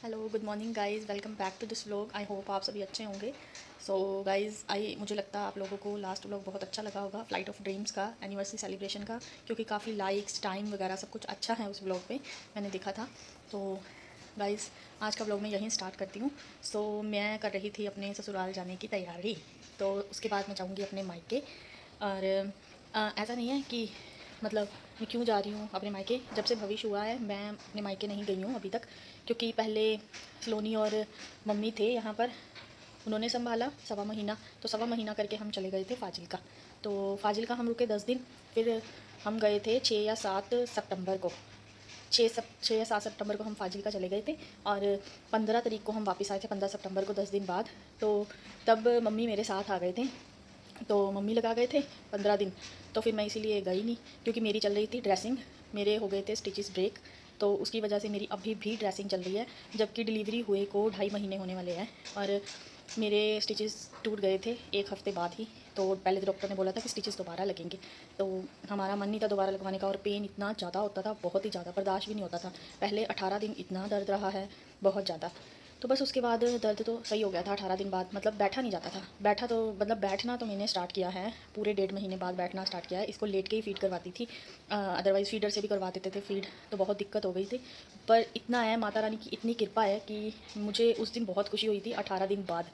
Hello good morning guys, welcome back to this vlog. I hope आप सभी अच्छे होंगे। सो गाइज़, मुझे लगता है आप लोगों को लास्ट व्लॉग बहुत अच्छा लगा होगा, फ्लाइट ऑफ ड्रीम्स का एनिवर्सरी सेलिब्रेशन का, क्योंकि काफ़ी लाइक्स टाइम वगैरह सब कुछ अच्छा है उस व्लॉग पे, मैंने देखा था। तो गाइज़, आज का व्लॉग मैं यहीं स्टार्ट करती हूँ। सो मैं कर रही थी अपने ससुराल जाने की तैयारी, तो उसके बाद मैं जाऊँगी अपने मायके। और ऐसा नहीं है कि मतलब मैं क्यों जा रही हूँ अपने मायके। जब से भविष्य हुआ है मैं अपने मायके नहीं गई हूँ अभी तक, क्योंकि पहले सलोनी और मम्मी थे यहाँ पर, उन्होंने संभाला सवा महीना। तो सवा महीना करके हम चले गए थे फाजिल्का। तो फाजिल्का हम रुके 10 दिन। फिर हम गए थे 6 या 7 सितंबर को। 6 या 7 सितंबर को हम फाजिल्का चले गए थे, और 15 तारीख को हम वापस आए थे, 15 सितंबर को, 10 दिन बाद। तो तब मम्मी मेरे साथ आ गए थे, तो मम्मी लगा गए थे 15 दिन। तो फिर मैं इसीलिए गई नहीं, क्योंकि मेरी चल रही थी ड्रेसिंग, मेरे हो गए थे स्टिचेस ब्रेक। तो उसकी वजह से मेरी अभी भी ड्रेसिंग चल रही है, जबकि डिलीवरी हुए को 2.5 महीने होने वाले हैं। और मेरे स्टिचेस टूट गए थे 1 हफ्ते बाद ही। तो पहले तो डॉक्टर ने बोला था कि स्टिचेस दोबारा लगेंगे। तो हमारा मन नहीं था दोबारा लगवाने का, और पेन इतना ज़्यादा होता था, बहुत ही ज़्यादा बर्दाश्त भी नहीं होता था। पहले 18 दिन इतना दर्द रहा है, बहुत ज़्यादा। तो बस उसके बाद दर्द तो सही हो गया था 18 दिन बाद, मतलब बैठा नहीं जाता था। बैठा तो मतलब बैठना तो मैंने स्टार्ट किया है, पूरे 1.5 महीने बाद बैठना स्टार्ट किया है। इसको लेट के ही फीड करवाती थी, अदरवाइज़ फीडर से भी करवा देते थे फीड, तो बहुत दिक्कत हो गई थी। पर इतना है, माता रानी की इतनी कृपा है कि मुझे उस दिन बहुत खुशी हुई थी 18 दिन बाद।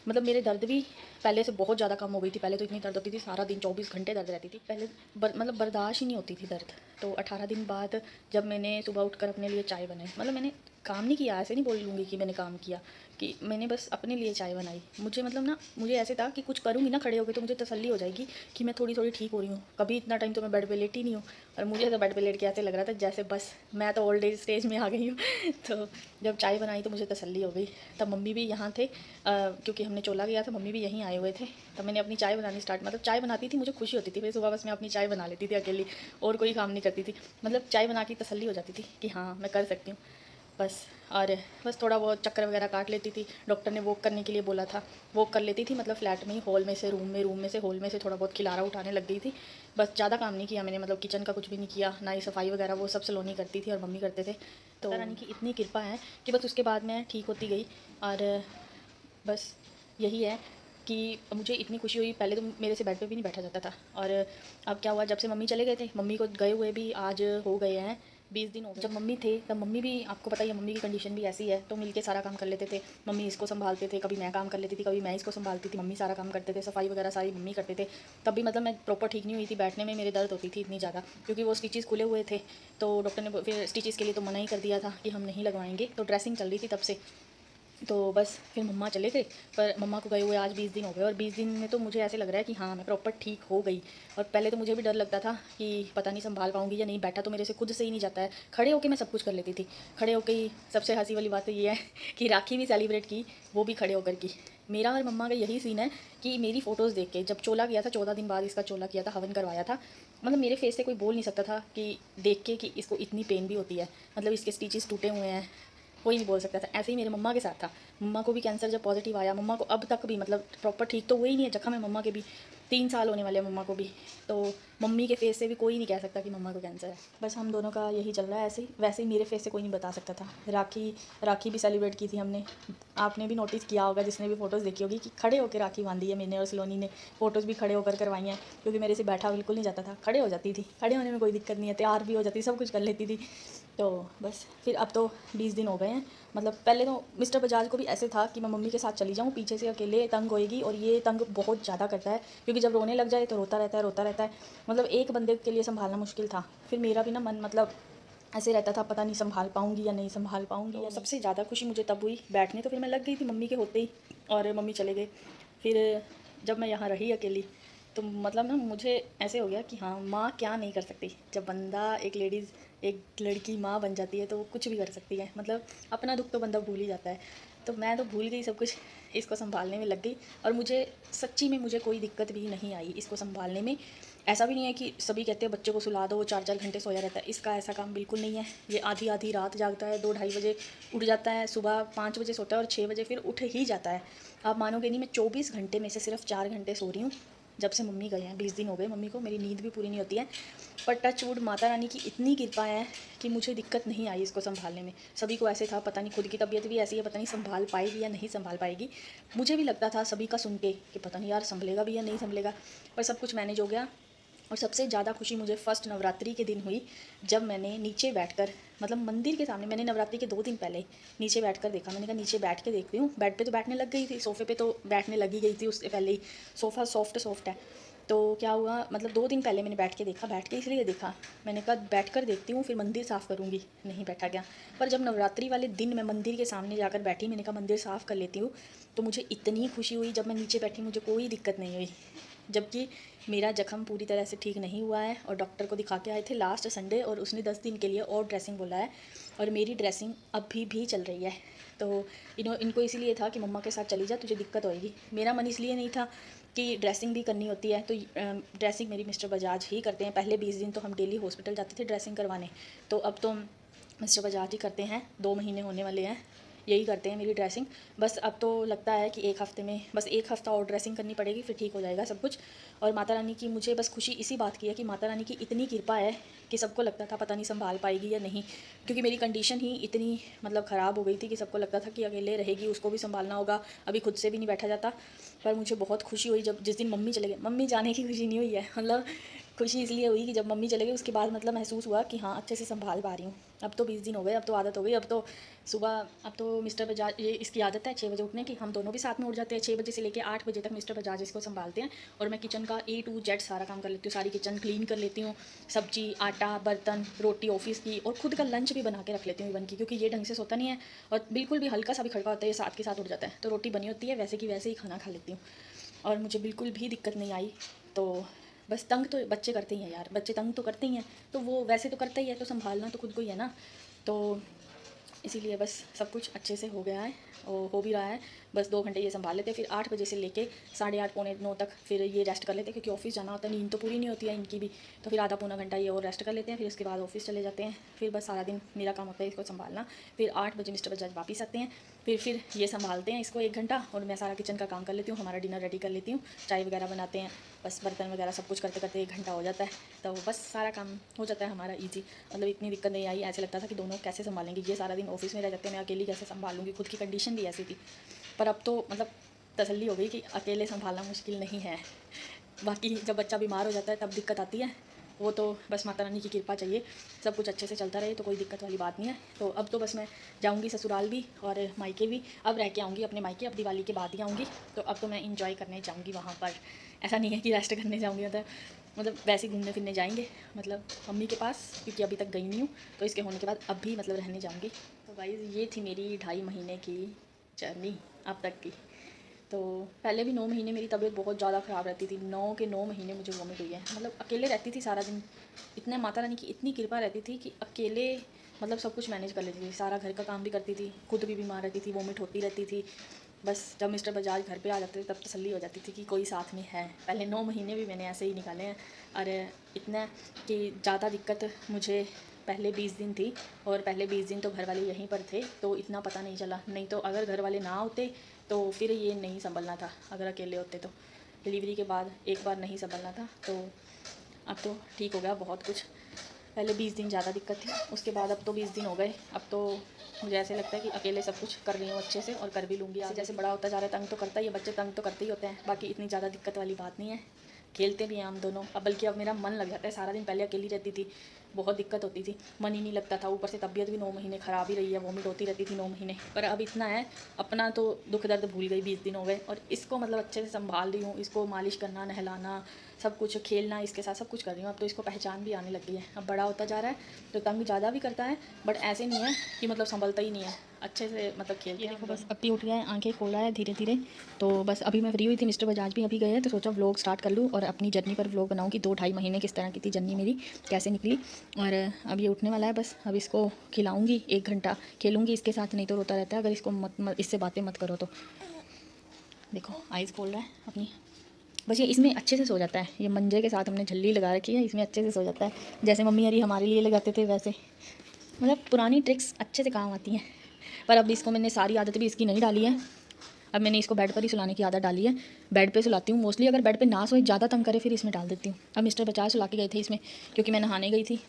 मतलब मेरे दर्द भी पहले से बहुत ज़्यादा कम हो गई थी। पहले तो इतनी दर्द होती थी, सारा दिन 24 घंटे दर्द रहती थी पहले, मतलब बर्दाश्त ही नहीं होती थी दर्द। तो 18 दिन बाद जब मैंने सुबह उठकर अपने लिए चाय बनाई, मतलब मैंने काम नहीं किया, ऐसे नहीं बोल लूँगी कि मैंने काम किया, कि मैंने बस अपने लिए चाय बनाई। मुझे मतलब ना, मुझे ऐसे था कि कुछ करूँगी ना खड़े होकर तो मुझे तसल्ली हो जाएगी कि मैं थोड़ी थोड़ी ठीक हो रही हूँ। कभी इतना टाइम तो मैं बेड पे लेटी नहीं हूँ, और मुझे तो बेड पे लेट के ऐसे लग रहा था जैसे बस मैं तो ओल्ड एज स्टेज में आ गई हूँ। तो जब चाय बनाई तो मुझे तसल्ली हो गई। तब मम्मी भी यहाँ थे, क्योंकि हमने चोला गया था, मम्मी भी यहीं आए हुए थे। तब मैंने अपनी चाय बनानी स्टार्ट, मतलब चाय बनाती थी, मुझे खुशी होती थी। फिर सुबह बस मैं अपनी चाय बना लेती थी अकेली, और कोई काम नहीं करती थी। मतलब चाय बना के तसल्ली हो जाती थी कि हाँ मैं कर सकती हूँ बस। और बस थोड़ा बहुत चक्कर वगैरह काट लेती थी। डॉक्टर ने वॉक करने के लिए बोला था, वॉक कर लेती थी, मतलब फ्लैट में ही, हॉल में से रूम में, रूम में से हॉल में से थोड़ा बहुत खिलारा उठाने लग गई थी। बस ज़्यादा काम नहीं किया मैंने, मतलब किचन का कुछ भी नहीं किया, ना ही सफाई वगैरह, वो सब सलोनी करती थी और मम्मी करते थे। तो रानी की इतनी कृपा है कि बस उसके बाद मैं ठीक होती गई। और बस यही है कि मुझे इतनी खुशी हुई। पहले तो मेरे से बेड पे भी नहीं बैठा जाता था। और अब क्या हुआ, जब से मम्मी चले गए थे, मम्मी को गए हुए भी आज हो गए हैं 20 दिन हो गए। जब मम्मी थे तब मम्मी भी, आपको पता ही है मम्मी की कंडीशन भी ऐसी है, तो मिलके सारा काम कर लेते थे। मम्मी इसको संभालते थे, कभी मैं काम कर लेती थी, कभी मैं इसको संभालती थी, मम्मी सारा काम करते थे, सफाई वगैरह सारी मम्मी करते थे। तब भी मतलब मैं प्रॉपर ठीक नहीं हुई थी, बैठने में मेरे दर्द होती थी इतनी ज़्यादा, क्योंकि वो स्टिचेस खुले हुए थे। तो डॉक्टर ने फिर स्टिचेस के लिए तो मना ही कर दिया था कि हम नहीं लगवाएंगे। तो ड्रेसिंग चल रही थी तब से। तो बस फिर मम्मा चले गए, पर मम्मा को गए हुए आज 20 दिन हो गए, और 20 दिन में तो मुझे ऐसे लग रहा है कि हाँ मैं प्रॉपर ठीक हो गई। और पहले तो मुझे भी डर लगता था कि पता नहीं संभाल पाऊंगी या नहीं, बैठा तो मेरे से खुद से ही नहीं जाता है, खड़े होके मैं सब कुछ कर लेती थी। खड़े होके ही सबसे हंसी वाली बात तो ये है कि राखी भी सेलिब्रेट की, वो भी खड़े होकर की। मेरा और मम्मा का यही सीन है कि मेरी फ़ोटोज़ देख के, जब चोला किया था 14 दिन बाद इसका चोला किया था, हवन करवाया था, मतलब मेरे फेस से कोई बोल नहीं सकता था कि देख के कि इसको इतनी पेन भी होती है, मतलब इसके स्टिचेस टूटे हुए हैं, कोई नहीं बोल सकता था। ऐसे ही मेरे मम्मा के साथ था। मम्मा को भी कैंसर जब पॉजिटिव आया, मम्मा को अब तक भी मतलब प्रॉपर ठीक तो हुए ही नहीं है, जख्म है मम्मा के भी, 3 साल होने वाले हैं मम्मा को भी। तो मम्मी के फेस से भी कोई नहीं कह सकता कि मम्मा को कैंसर है। बस हम दोनों का यही चल रहा है ऐसे ही। वैसे ही मेरे फेस से कोई नहीं बता सकता था। राखी राखी भी सेलिब्रेट की थी हमने। आपने भी नोटिस किया होगा, जिसने भी फ़ोटोज़ देखी होगी, कि खड़े होकर राखी बांधी है मैंने और सलोनी ने। फ़ोटोज़ भी खड़े होकर करवाई हैं, क्योंकि मेरे से बैठा बिल्कुल नहीं जाता था। खड़े हो जाती थी, खड़े होने में कोई दिक्कत नहीं है, तैयार भी हो जाती, सब कुछ कर लेती थी। तो बस फिर अब तो 20 दिन हो गए हैं। मतलब पहले तो मिस्टर बजाज को भी ऐसे था कि मैं मम्मी के साथ चली जाऊँ, पीछे से अकेले तंग होएगी, और ये तंग बहुत ज़्यादा करता है, क्योंकि जब रोने लग जाए तो रोता रहता है, रोता रहता है। मतलब एक बंदे के लिए संभालना मुश्किल था। फिर मेरा भी ना मन, मतलब ऐसे रहता था, पता नहीं संभाल पाऊँगी या नहीं संभाल पाऊँगी। तो सबसे ज़्यादा खुशी मुझे तब हुई बैठने, तो फिर मैं लग गई थी मम्मी के होते ही, और मम्मी चले गए। फिर जब मैं यहाँ रही अकेली, तो मतलब ना मुझे ऐसे हो गया कि हाँ, माँ क्या नहीं कर सकती। जब बंदा, एक लेडीज़, एक लड़की माँ बन जाती है तो वो कुछ भी कर सकती है। मतलब अपना दुख तो बंदा भूल ही जाता है। तो मैं तो भूल गई सब कुछ, इसको संभालने में लग गई। और मुझे सच्ची में मुझे कोई दिक्कत भी नहीं आई इसको संभालने में। ऐसा भी नहीं है कि सभी कहते हैं बच्चे को सुला दो, वो 4-4 घंटे सोया रहता है, इसका ऐसा काम बिल्कुल नहीं है। ये आधी आधी रात जागता है, 2-2:30 बजे उठ जाता है, सुबह 5 बजे सोता है और 6 बजे फिर उठ ही जाता है। आप मानोगे नहीं, मैं 24 घंटे में से सिर्फ 4 घंटे सो रही हूँ, जब से मम्मी गए हैं 20 दिन हो गए मम्मी को, मेरी नींद भी पूरी नहीं होती है। पर टच वुड माता रानी की इतनी कृपा है कि मुझे दिक्कत नहीं आई इसको संभालने में। सभी को ऐसे था पता नहीं, खुद की तबीयत भी ऐसी है, पता नहीं संभाल पाएगी या नहीं संभाल पाएगी। मुझे भी लगता था सभी का सुन के कि पता नहीं यार संभलेगा भी या नहीं संभलेगा, पर सब कुछ मैनेज हो गया। और सबसे ज़्यादा खुशी मुझे फर्स्ट नवरात्रि के दिन हुई, जब मैंने नीचे बैठकर, मतलब मंदिर के सामने, मैंने नवरात्रि के 2 दिन पहले नीचे बैठकर देखा। मैंने कहा नीचे बैठ के देखती हूँ। बेड पे तो बैठने लग गई थी, सोफ़े पे तो बैठने लगी गई थी उससे पहले ही, सोफ़ा सॉफ्ट है। तो क्या हुआ, मतलब 2 दिन पहले मैंने बैठ के देखा, बैठ के इसलिए देखा, मैंने कहा बैठ कर देखती हूँ फिर मंदिर साफ़ करूँगी, नहीं बैठा गया। पर जब नवरात्रि वाले दिन मैं मंदिर के सामने जाकर बैठी, मैंने कहा मंदिर साफ़ कर लेती हूँ, तो मुझे इतनी खुशी हुई। जब मैं नीचे बैठी मुझे कोई दिक्कत नहीं हुई, जबकि मेरा ज़ख्म पूरी तरह से ठीक नहीं हुआ है। और डॉक्टर को दिखा के आए थे लास्ट संडे, और उसने 10 दिन के लिए और ड्रेसिंग बोला है, और मेरी ड्रेसिंग अभी भी चल रही है। तो इनको इसीलिए था कि मम्मा के साथ चली जा, तुझे दिक्कत होएगी। मेरा मन इसलिए नहीं था कि ड्रेसिंग भी करनी होती है, तो ड्रेसिंग मेरी मिस्टर बजाज ही करते हैं। पहले 20 दिन तो हम डेली हॉस्पिटल जाते थे ड्रेसिंग करवाने, तो अब तो मिस्टर बजाज ही करते हैं। 2 महीने होने वाले हैं, यही करते हैं मेरी ड्रेसिंग। बस अब तो लगता है कि 1 हफ़्ते में, बस 1 हफ़्ता और ड्रेसिंग करनी पड़ेगी, फिर ठीक हो जाएगा सब कुछ। और माता रानी की मुझे बस खुशी इसी बात की है कि माता रानी की इतनी कृपा है कि सबको लगता था पता नहीं संभाल पाएगी या नहीं, क्योंकि मेरी कंडीशन ही इतनी मतलब ख़राब हो गई थी कि सबको लगता था कि अकेले रहेगी, उसको भी संभालना होगा, अभी खुद से भी नहीं बैठा जाता। पर मुझे बहुत खुशी हुई जब जिस दिन मम्मी चले गए। मम्मी जाने की खुशी नहीं हुई है, मतलब खुशी इसलिए हुई कि जब मम्मी चले गई उसके बाद मतलब महसूस हुआ कि हाँ अच्छे से संभाल पा रही हूँ। अब तो 20 दिन हो गए, अब तो आदत हो गई। अब तो सुबह, अब तो मिस्टर बजाज, ये इसकी आदत है 6 बजे उठने की, हम दोनों भी साथ में उठ जाते हैं। 6 बजे से लेकर 8 बजे तक मिस्टर बजाज इसको संभालते हैं, और मैं किचन का A to Z सारा काम कर लेती हूँ। सारी किचन क्लीन कर लेती हूँ, सब्जी, आटा, बर्तन, रोटी ऑफिस की, और खुद का लंच भी बना के रख लेती हूँ इवन की, क्योंकि ये ढंग से सोता नहीं है और बिल्कुल भी हल्का सा भी खड़का होता है ये साथ के साथ उठ जाता है। तो रोटी बनी होती है, वैसे की वैसे ही खाना खा लेती हूँ, और मुझे बिल्कुल भी दिक्कत नहीं आई। तो बस तंग तो बच्चे करते ही हैं यार, बच्चे तंग तो करते ही हैं, तो वो वैसे तो करता ही है, तो संभालना तो खुद को ही है ना। तो इसीलिए बस सब कुछ अच्छे से हो गया है और हो भी रहा है। बस 2 घंटे ये संभाल लेते हैं, फिर 8 बजे से लेके 8:30 पौने 9 तक फिर ये रेस्ट कर लेते हैं, क्योंकि ऑफिस जाना होता है, नींद तो पूरी नहीं होती है इनकी भी। तो फिर आधा पौना घंटा ये और रेस्ट कर लेते हैं, फिर उसके बाद ऑफिस चले जाते हैं। फिर बस सारा दिन मेरा काम होता है इसको संभालना। फिर 8 बजे मिस्टर बजाज वापस आते हैं, फिर ये संभालते हैं इसको 1 घंटा, और मैं सारा किचन का काम कर लेती हूँ, हमारा डिनर रेडी कर लेती हूँ, चाय वगैरह बनाते हैं, बस बर्तन वगैरह सब कुछ करते करते 1 घंटा हो जाता है। तो बस सारा काम हो जाता है हमारा ईजी, मतलब इतनी दिक्कत नहीं आई। ऐसे लगता था कि दोनों कैसे संभालेंगे, ये सारा दिन ऑफिस में रह जाते हैं, मैं अकेली कैसे संभालूंगी, खुद की कंडीशन भी ऐसी थी। पर अब तो मतलब तसल्ली हो गई कि अकेले संभालना मुश्किल नहीं है। बाकी जब बच्चा बीमार हो जाता है तब दिक्कत आती है, वो तो बस माता रानी की कृपा चाहिए, सब कुछ अच्छे से चलता रहे तो कोई दिक्कत वाली बात नहीं है। तो अब तो बस मैं जाऊंगी ससुराल भी और मायके भी, अब रह के आऊँगी अपने मायके, अब दिवाली के बाद ही आऊँगी। तो अब तो मैं इंजॉय करने जाऊँगी वहाँ पर, ऐसा नहीं है कि रेस्ट करने जाऊँगी, मतलब वैसे ही घूमने फिरने जाएंगे, मतलब मम्मी के पास, क्योंकि अभी तक गई नहीं हूँ, तो इसके होने के बाद अब भी मतलब रहने जाऊँगी। तो गाइज़ ये थी मेरी 2.5 महीने की जर्नी अब तक की। तो पहले भी 9 महीने मेरी तबीयत बहुत ज़्यादा ख़राब रहती थी, 9 के 9 महीने मुझे वॉमिट हुई है, मतलब अकेले रहती थी सारा दिन। इतने माता रानी की इतनी कृपा रहती थी कि अकेले मतलब सब कुछ मैनेज कर लेती थी, सारा घर का काम भी करती थी, खुद भी बीमार रहती थी, वॉमिट होती रहती थी। बस जब मिस्टर बजाज घर पे आ जाते थे तब तसल्ली हो जाती थी कि कोई साथ में है। पहले 9 महीने भी मैंने ऐसे ही निकाले हैं, और इतना कि ज़्यादा दिक्कत मुझे पहले 20 दिन थी, और पहले 20 दिन तो घर वाले यहीं पर थे, तो इतना पता नहीं चला। नहीं तो अगर घर वाले ना होते तो फिर ये नहीं संभलना था, अगर अकेले होते तो। डिलीवरी के बाद एक बार नहीं संभलना था, तो अब तो ठीक हो गया बहुत कुछ। पहले 20 दिन ज़्यादा दिक्कत थी, उसके बाद अब तो 20 दिन हो गए। अब तो मुझे ऐसे लगता है कि अकेले सब कुछ कर रही हूँ अच्छे से, और कर भी लूँगी। जैसे बड़ा होता जा रहा है तंग तो करता ही है, बच्चे तंग तो करते ही होते हैं, बाकी इतनी ज़्यादा दिक्कत वाली बात नहीं है। खेलते भी हैं हम दोनों, अब बल्कि अब मेरा मन लग जाता है सारा दिन। पहले अकेली रहती थी, बहुत दिक्कत होती थी, मन ही नहीं लगता था, ऊपर से तबीयत भी 9 महीने ख़राब ही रही है, वॉमिट होती रहती थी 9 महीने। पर अब इतना है, अपना तो दुख दर्द भूल गई, 20 दिन हो गए, और इसको मतलब अच्छे से संभाल रही हूँ, इसको मालिश करना, नहलाना, सब कुछ, खेलना इसके साथ सब कुछ कर रही हूँ। अब तो इसको पहचान भी आने लग गई है, अब बड़ा होता जा रहा है तो तंग ज़्यादा भी करता है, बट ऐसे नहीं है कि मतलब संभलता ही नहीं है, अच्छे से मतलब खेलते हैं। देखो बस अभी उठ गया है, आंखें खोल रहा है धीरे धीरे। तो बस अभी मैं फ्री हुई थी, मिस्टर बजाज भी अभी गए हैं, तो सोचा व्लॉग स्टार्ट कर लूँ और अपनी जर्नी पर व्लॉग बनाऊँ कि 2-2.5 महीने किस तरह की थी जर्नी मेरी, कैसे निकली। और अब ये उठने वाला है, बस अब इसको खिलाऊँगी, 1 घंटा खेलूँगी इसके साथ, नहीं तो रोता रहता है अगर इसको मत इससे बातें मत करो तो। देखो आइज़ खोल रहा है अपनी, बस ये इसमें अच्छे से सो जाता है, ये मंजे के साथ हमने झल्ली लगा रखी है, इसमें अच्छे से सो जाता है, जैसे मम्मी अरी हमारे लिए लगाते थे वैसे। मतलब पुरानी ट्रिक्स अच्छे से काम आती हैं, पर अब इसको मैंने सारी आदत भी इसकी नहीं डाली है, अब मैंने इसको बेड पर ही सुलाने की आदत डाली है, बेड पे सुलाती हूँ मोस्टली। अगर बेड पे ना सोए, ज़्यादा तंग करे, फिर इसमें डाल देती हूँ। अब मिस्टर बजाज सुला के गए थे इसमें, क्योंकि मैं नहाने गई थी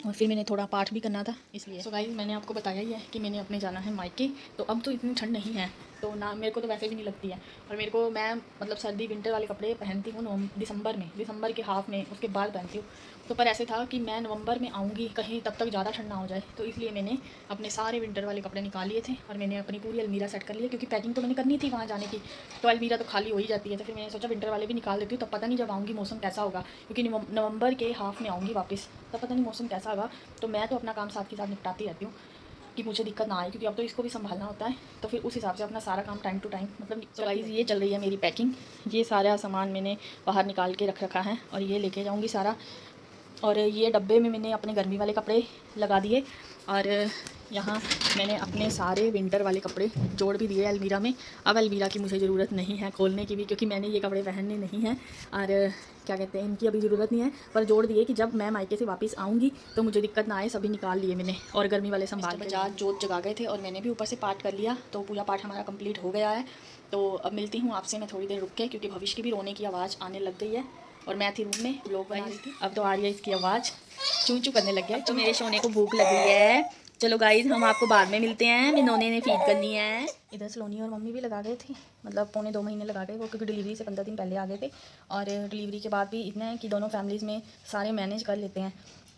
और फिर मैंने थोड़ा पाठ भी करना था इसलिए। सो गाइस, मैंने आपको बताया ही है कि मैंने अपने जाना है मायके। तो अब तो इतनी ठंड नहीं है, तो ना मेरे को तो वैसे भी नहीं लगती है। और मेरे को, मैं मतलब सर्दी विंटर वाले कपड़े पहनती हूँ दिसंबर के हाफ में, उसके बाद पहनती हूँ। तो पर ऐसे था कि मैं नवंबर में आऊँगी कहीं, तब तक ज़्यादा ठंड ना हो जाए, तो इसलिए मैंने अपने सारे विंटर वाले कपड़े निकाल लिए थे और मैंने अपनी पूरी अलमीरा सेट कर ली है, क्योंकि पैकिंग तो मैंने करनी थी वहाँ जाने की, तो अलमीरा तो खाली हो ही जाती है। तो फिर मैंने सोचा विंटर वाले भी निकाल देती हूँ, तब पता नहीं जब आऊँगी मौसम कैसा होगा, क्योंकि नवंबर के हाफ में आऊँगी वापस, तब पता नहीं मौसम कैसा होगा। तो मैं तो अपना काम साथ के साथ निपटाती रहती हूँ कि मुझे दिक्कत ना आए, क्योंकि अब तो इसको भी संभालना होता है, तो फिर उस हिसाब से अपना सारा काम टाइम टू टाइम मतलब। तो गाइस, ये चल रही है मेरी पैकिंग। ये सारा सामान मैंने बाहर निकाल के रख रखा है और ये लेके जाऊँगी सारा। और ये डब्बे में मैंने अपने गर्मी वाले कपड़े लगा दिए और यहाँ मैंने अपने सारे विंटर वाले कपड़े जोड़ भी दिए अलमीरा में। अब अलमीरा की मुझे ज़रूरत नहीं है खोलने की भी, क्योंकि मैंने ये कपड़े पहनने नहीं हैं और क्या कहते हैं, इनकी अभी ज़रूरत नहीं है। पर जोड़ दिए कि जब मैं मायके से वापस आऊँगी तो मुझे दिक्कत ना आए, सभी निकाल लिए मैंने। और गर्मी वाले संभाल बजाज जोत जगा गए थे और मैंने भी ऊपर से पाठ कर लिया, तो पूजा पाठ हमारा कंप्लीट हो गया है। तो अब मिलती हूँ आपसे मैं थोड़ी देर रुक के, क्योंकि भविष्य की भी रोने की आवाज़ आने लग गई है और मैं थी रूम में व्लॉग बना रही थी। अब तो आ रही है इसकी आवाज़, चूं चूं करने लग गया है। तो मेरे सोने को भूख लग गई है। चलो गाइज, हम आपको बाद में मिलते हैं, मिनोने ने फीड करनी है। इधर सलोनी और मम्मी भी लगा गए थे, मतलब 1.25 महीने लगा गए वो, क्योंकि डिलीवरी से 15 दिन पहले आ गए थे। और डिलीवरी के बाद भी इतना है कि दोनों फैमिलीज़ में सारे मैनेज कर लेते हैं।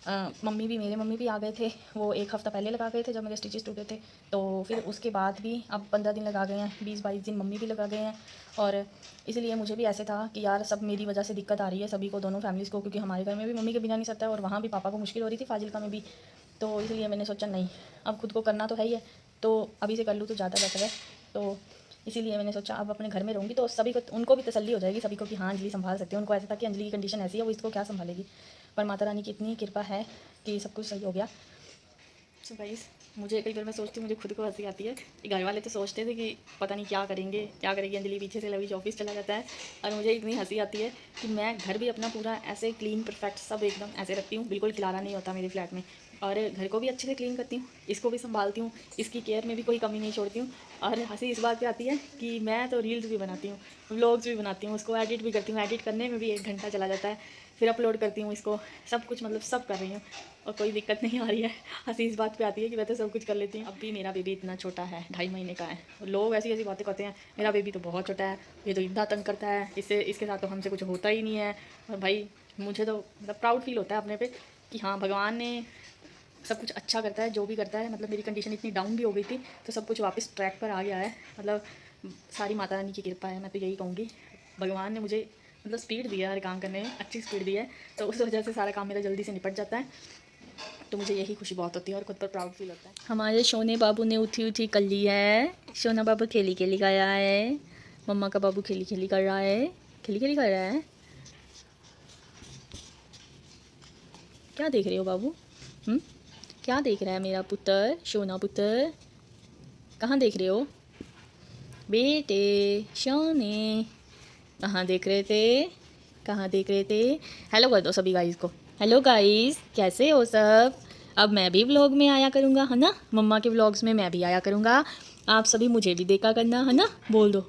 मेरे मम्मी भी आ गए थे, वो 1 हफ़्ता पहले लगा गए थे जब मेरे स्टिचेस टूटे थे। तो फिर उसके बाद भी अब 15 दिन लगा गए हैं, 20-22 दिन मम्मी भी लगा गए हैं। और इसलिए मुझे भी ऐसे था कि यार सब मेरी वजह से दिक्कत आ रही है सभी को, दोनों फैमिलीज़ को, क्योंकि हमारे घर में भी मम्मी के बिना नहीं सकता है और वहाँ भी पापा को मुश्किल हो रही थी फाजिलका में भी। तो इसलिए मैंने सोचा नहीं, अब खुद को करना तो है ही है, तो अभी से कर लूँ तो ज़्यादा बेटर है। तो इसीलिए मैंने सोचा अब अपने घर में रहूँगी तो सभी को, उनको भी तसल्ली हो जाएगी सभी को कि हाँ अंजलि संभाल सकती है। उनको ऐसा था कि अंजलि की कंडीशन ऐसी है, वो इसको क्या संभालेगी, पर माता रानी की इतनी कृपा है कि सब कुछ सही हो गया। सो गाइस, मुझे कई बार मैं सोचती हूँ, मुझे खुद को हंसी आती है कि घर वाले तो सोचते थे कि पता नहीं क्या करेगी अंजलि, पीछे से लवीज ऑफिस चला जाता है। और मुझे इतनी हंसी आती है कि मैं घर भी अपना पूरा ऐसे क्लीन परफेक्ट सब एकदम ऐसे रखती हूँ, बिल्कुल खिलारा नहीं होता मेरे फ्लैट में। और घर को भी अच्छे से क्लीन करती हूँ, इसको भी संभालती हूँ, इसकी केयर में भी कोई कमी नहीं छोड़ती हूँ। और हंसी इस बात पे आती है कि मैं तो रील्स भी बनाती हूँ, व्लॉग्स भी बनाती हूँ, उसको एडिट भी करती हूँ, एडिट करने में भी 1 घंटा चला जाता है, फिर अपलोड करती हूँ इसको, सब कुछ मतलब सब कर रही हूँ और कोई दिक्कत नहीं आ रही है। हंसी इस बात पे आती है कि मैं तो सब कुछ कर लेती हूँ। अब भी मेरा बेबी इतना छोटा है, 2.5 महीने का है, और लोग ऐसी ऐसी बातें करते हैं मेरा बेबी तो बहुत छोटा है, ये तो इतना तंग करता है, इसके साथ तो हमसे कुछ होता ही नहीं है। और भाई मुझे तो मतलब प्राउड फील होता है अपने पे कि हाँ भगवान ने सब कुछ अच्छा करता है, जो भी करता है। मतलब मेरी कंडीशन इतनी डाउन भी हो गई थी तो सब कुछ वापस ट्रैक पर आ गया है, मतलब सारी माता रानी की कृपा है, मैं तो यही कहूँगी। भगवान ने मुझे मतलब स्पीड दी है हर काम करने में, अच्छी स्पीड दी है, तो उस वजह से सारा काम मेरा जल्दी से निपट जाता है, तो मुझे यही खुशी बहुत होती है और खुद पर प्राउड फील होता है। हमारे सोने बाबू ने उठी कर ली है, सोना बाबू खेली खेली कर रहा है, मम्मा का बाबू खेली खेली कर रहा है, खेली खेली कर रहा है। क्या देख रहे हो बाबू? क्या देख रहा है मेरा पुत्र, सोना पुत्र? कहाँ देख रहे हो बेटे सोने? कहाँ देख रहे थे, कहाँ देख रहे थे? हेलो कर दो सभी गाइस को, हेलो गाइस, कैसे हो सब? अब मैं भी व्लॉग में आया करूँगा, है ना, मम्मा के व्लॉग्स में मैं भी आया करूँगा, आप सभी मुझे भी देखा करना, है ना। बोल दो,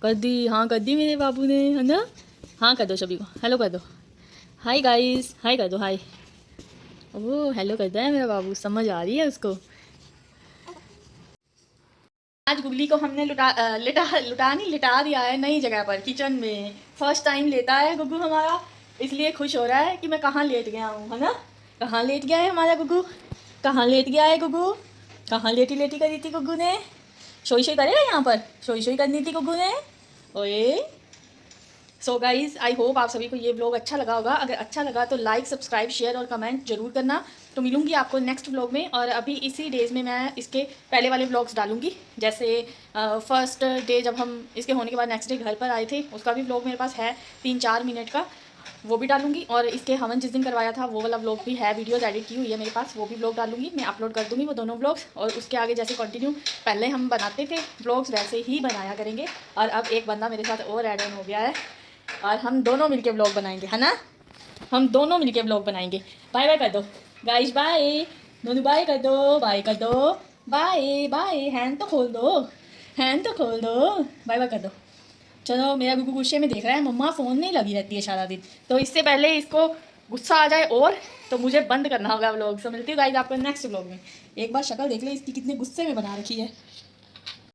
कर दी, हाँ कर दी मेरे बाबू ने, है ना। हाँ कर दो सभी को, हेलो कर दो, हाय गाइस, हाय कर दो, हाय। ओह हेलो करता है मेरा बाबू, समझ आ रही है उसको। आज गुगली को हमने लिटा दिया है नई जगह पर, किचन में फर्स्ट टाइम लेटा है गुग्गू हमारा, इसलिए खुश हो रहा है कि मैं कहाँ लेट गया हूँ, है ना। कहाँ लेट गया है हमारा गुग्गू, कहाँ लेट गया है गुग्गू, कहाँ लेटी लेटी करी थी गुग्गू ने, सोई सोई करेगा यहाँ पर, सोई सोई करनी थी गुग्गू ने, ओए। सो गाइज़, आई होप आप सभी को ये व्लॉग अच्छा लगा होगा। अगर अच्छा लगा तो लाइक, सब्सक्राइब, शेयर और कमेंट जरूर करना। तो मिलूंगी आपको नेक्स्ट व्लॉग में, और अभी इसी डेज़ में मैं इसके पहले वाले व्लॉग्स डालूंगी, जैसे फर्स्ट डे जब हम इसके होने के बाद नेक्स्ट डे घर पर आए थे, उसका भी व्लॉग मेरे पास है 3-4 मिनट का, वो भी डालूंगी। और इसके हवन जिस दिन करवाया था वो वाला व्लॉग भी है, वीडियोज़ एडिट की हुई है मेरे पास, वो भी व्लॉग डालूंगी, मैं अपलोड कर दूँगी वो दोनों व्लॉग्स। और उसके आगे जैसे कंटिन्यू पहले हम बनाते थे व्लॉग्स वैसे ही बनाया करेंगे। और अब एक बंदा मेरे साथ और ऐड ऑन हो गया है और हम दोनों मिलके व्लॉग बनाएंगे, है ना, हम दोनों मिलके व्लॉग बनाएंगे। बाय बाय कर दो गाइस, बाय, दोनों बाय कर दो, बाय कर दो, बाय बाय, हैंड तो खोल दो। हैंड तो खोल दो, बाय बाय कर दो। चलो मेरा गुगू गुस्से में देख रहा है, मम्मा फ़ोन नहीं लगी रहती है सारा दिन, तो इससे पहले इसको गुस्सा आ जाए और तो मुझे बंद करना होगा व्लॉग। सो मिलती हूँ गाइस आपको नेक्स्ट व्लॉग में। एक बार शक्ल देख ले इसकी, कितने गुस्से में बना रखी है।